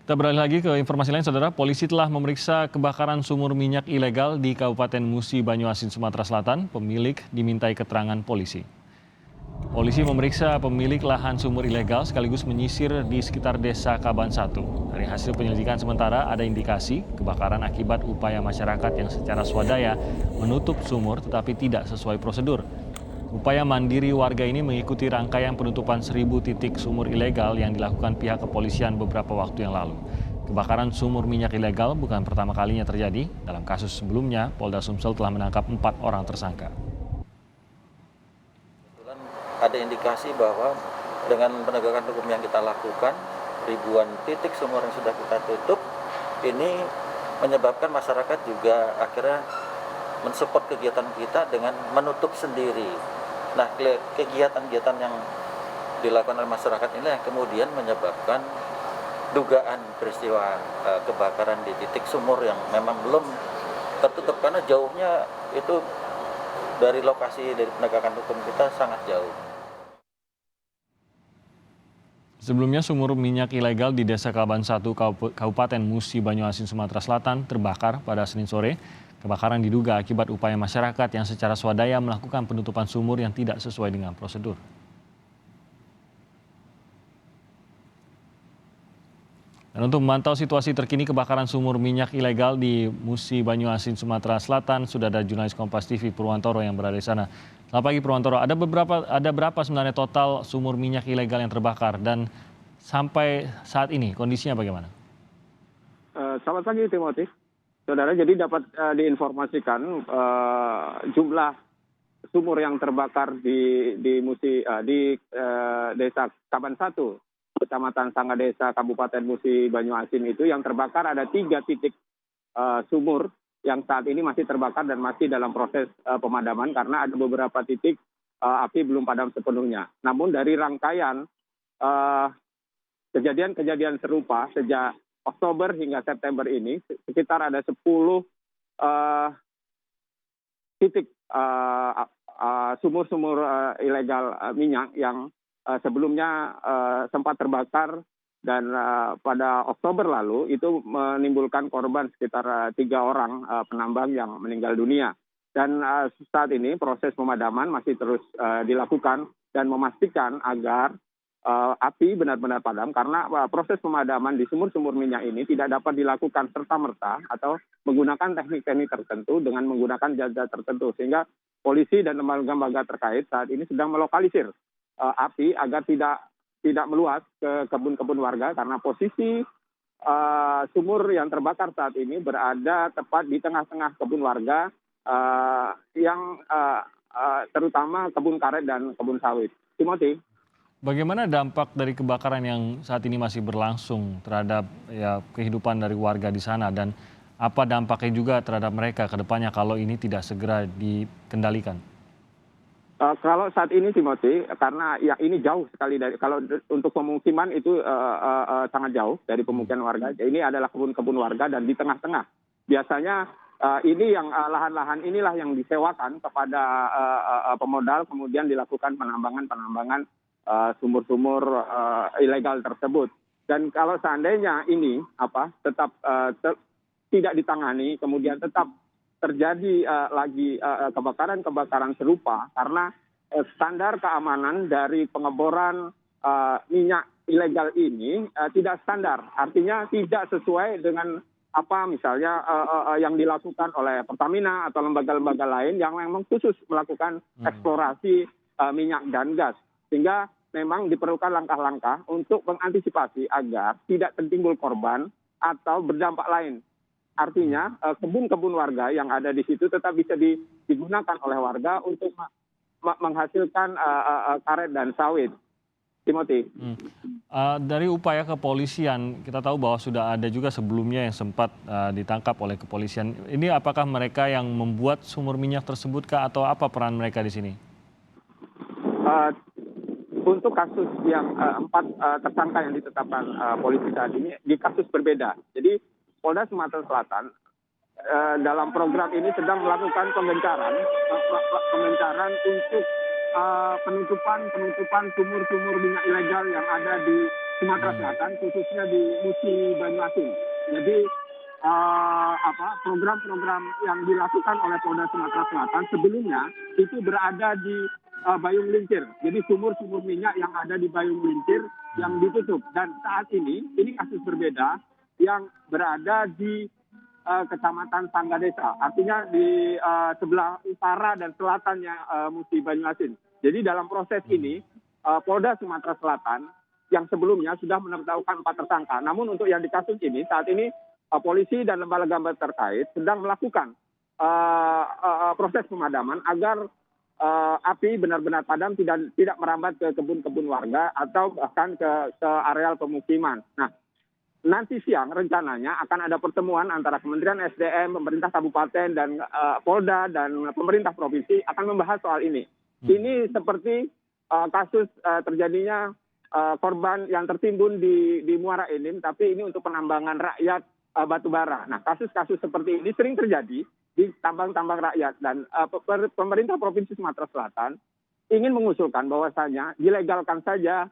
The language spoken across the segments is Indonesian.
Kita beralih lagi ke informasi lain, Saudara. Polisi telah memeriksa kebakaran sumur minyak ilegal di Kabupaten Musi Banyuasin, Sumatera Selatan. Pemilik dimintai keterangan polisi. Polisi memeriksa pemilik lahan sumur ilegal sekaligus menyisir di sekitar desa Kaban 1. Dari hasil penyelidikan sementara ada indikasi kebakaran akibat upaya masyarakat yang secara swadaya menutup sumur tetapi tidak sesuai prosedur. Upaya mandiri warga ini mengikuti rangkaian penutupan 1.000 titik sumur ilegal yang dilakukan pihak kepolisian beberapa waktu yang lalu. Kebakaran sumur minyak ilegal bukan pertama kalinya terjadi. Dalam kasus sebelumnya, Polda Sumsel telah menangkap 4 orang tersangka. Ada indikasi bahwa dengan penegakan hukum yang kita lakukan, ribuan titik sumur yang sudah kita tutup, ini menyebabkan masyarakat juga akhirnya mensupport kegiatan kita dengan menutup sendiri. Nah, kegiatan-kegiatan yang dilakukan oleh masyarakat ini yang kemudian menyebabkan dugaan peristiwa kebakaran di titik sumur yang memang belum tertutup karena jauhnya itu dari lokasi dari penegakan hukum kita sangat jauh. Sebelumnya sumur minyak ilegal di Desa Kaban 1 Kabupaten Musi Banyuasin, Sumatera Selatan terbakar pada Senin sore. Kebakaran diduga akibat upaya masyarakat yang secara swadaya melakukan penutupan sumur yang tidak sesuai dengan prosedur. Dan untuk memantau situasi terkini kebakaran sumur minyak ilegal di Musi Banyuasin, Sumatera Selatan, sudah ada jurnalis Kompas TV Purwantoro yang berada di sana. Selamat pagi Purwantoro, ada berapa sebenarnya total sumur minyak ilegal yang terbakar dan sampai saat ini kondisinya bagaimana? Selamat pagi Timothy. Saudara, jadi dapat diinformasikan jumlah sumur yang terbakar di Musi Desa Kaban 1, Kecamatan Sangga Desa, Kabupaten Musi Banyuasin itu yang terbakar ada 3 titik sumur yang saat ini masih terbakar dan masih dalam proses pemadaman karena ada beberapa titik api belum padam sepenuhnya. Namun dari rangkaian kejadian-kejadian serupa sejak Oktober hingga September ini sekitar ada 10 titik sumur-sumur ilegal minyak yang sebelumnya sempat terbakar dan pada Oktober lalu itu menimbulkan korban sekitar 3 orang penambang yang meninggal dunia. Dan saat ini proses pemadaman masih terus dilakukan dan memastikan agar api benar-benar padam karena proses pemadaman di sumur-sumur minyak ini tidak dapat dilakukan serta-merta atau menggunakan teknik-teknik tertentu dengan menggunakan zat-zat tertentu sehingga polisi dan lembaga-lembaga terkait saat ini sedang melokalisir api agar tidak meluas ke kebun-kebun warga karena posisi sumur yang terbakar saat ini berada tepat di tengah-tengah kebun warga yang terutama kebun karet dan kebun sawit. Timothy. Bagaimana dampak dari kebakaran yang saat ini masih berlangsung terhadap kehidupan dari warga di sana dan apa dampaknya juga terhadap mereka ke depannya kalau ini tidak segera dikendalikan? Kalau saat ini Timothy, karena ya ini jauh sekali dari kalau untuk pemukiman itu sangat jauh dari pemukiman warga. Ini adalah kebun-kebun warga dan di tengah-tengah. Biasanya ini yang lahan-lahan inilah yang disewakan kepada pemodal kemudian dilakukan penambangan sumur-sumur ilegal tersebut. Dan kalau seandainya ini tetap tidak ditangani, kemudian tetap terjadi lagi kebakaran-kebakaran serupa karena standar keamanan dari pengeboran minyak ilegal ini tidak standar, artinya tidak sesuai dengan apa misalnya yang dilakukan oleh Pertamina atau lembaga-lembaga lain yang memang khusus melakukan eksplorasi minyak dan gas. Sehingga memang diperlukan langkah-langkah untuk mengantisipasi agar tidak tertimbul korban atau berdampak lain. Artinya kebun-kebun warga yang ada di situ tetap bisa digunakan oleh warga untuk menghasilkan karet dan sawit. Timothy. Dari upaya kepolisian, kita tahu bahwa sudah ada juga sebelumnya yang sempat ditangkap oleh kepolisian. Ini apakah mereka yang membuat sumur minyak tersebut kah atau apa peran mereka di sini? Untuk kasus yang 4 tersangka yang ditetapkan polisi saat ini di kasus berbeda. Jadi Polda Sumatera Selatan dalam program ini sedang melakukan penggencaran untuk penutupan sumur-sumur minyak ilegal yang ada di Sumatera Selatan, khususnya di Musi Banyuasin. Jadi program-program yang dilakukan oleh Polda Sumatera Selatan sebelumnya itu berada di Bayung Lincir. Jadi sumur-sumur minyak yang ada di Bayung Lincir yang ditutup. Dan saat ini kasus berbeda yang berada di Kecamatan Sangga Desa, artinya di sebelah utara dan selatannya Musi Banyuasin. Jadi dalam proses ini Polda Sumatera Selatan yang sebelumnya sudah menetapkan 4 tersangka. Namun untuk yang di kasus ini saat ini polisi dan lembaga terkait sedang melakukan proses pemadaman agar api benar-benar padam, tidak merambat ke kebun-kebun warga atau bahkan ke areal pemukiman. Nah, nanti siang rencananya akan ada pertemuan antara Kementerian SDM, pemerintah kabupaten dan Polda dan pemerintah provinsi akan membahas soal ini. Ini seperti kasus terjadinya korban yang tertimbun di Muara Enim, tapi ini untuk penambangan rakyat batu bara. Nah, kasus-kasus seperti ini sering terjadi di tambang-tambang rakyat dan pemerintah Provinsi Sumatera Selatan ingin mengusulkan bahwasanya dilegalkan saja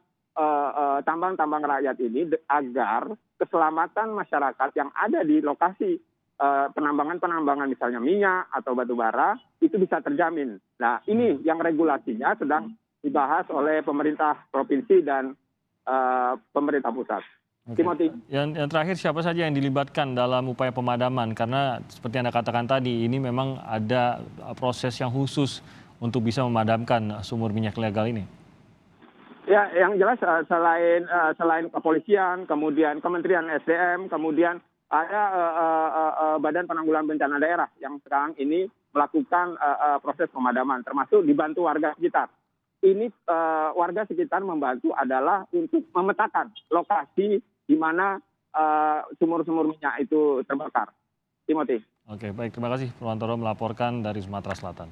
tambang-tambang rakyat ini agar keselamatan masyarakat yang ada di lokasi penambangan misalnya minyak atau batu bara itu bisa terjamin. Nah, ini yang regulasinya sedang dibahas oleh pemerintah provinsi dan pemerintah pusat. Timothy. Yang terakhir, siapa saja yang dilibatkan dalam upaya pemadaman? Karena seperti Anda katakan tadi, ini memang ada proses yang khusus untuk bisa memadamkan sumur minyak ilegal ini. Ya, yang jelas selain kepolisian, kemudian Kementerian SDM, kemudian ada Badan Penanggulangan Bencana Daerah yang sekarang ini melakukan proses pemadaman, termasuk dibantu warga sekitar. Ini warga sekitar membantu adalah untuk memetakan lokasi di mana sumur-sumur minyak itu terbakar. Timothy. Oke, baik. Terima kasih Purwantoro melaporkan dari Sumatera Selatan.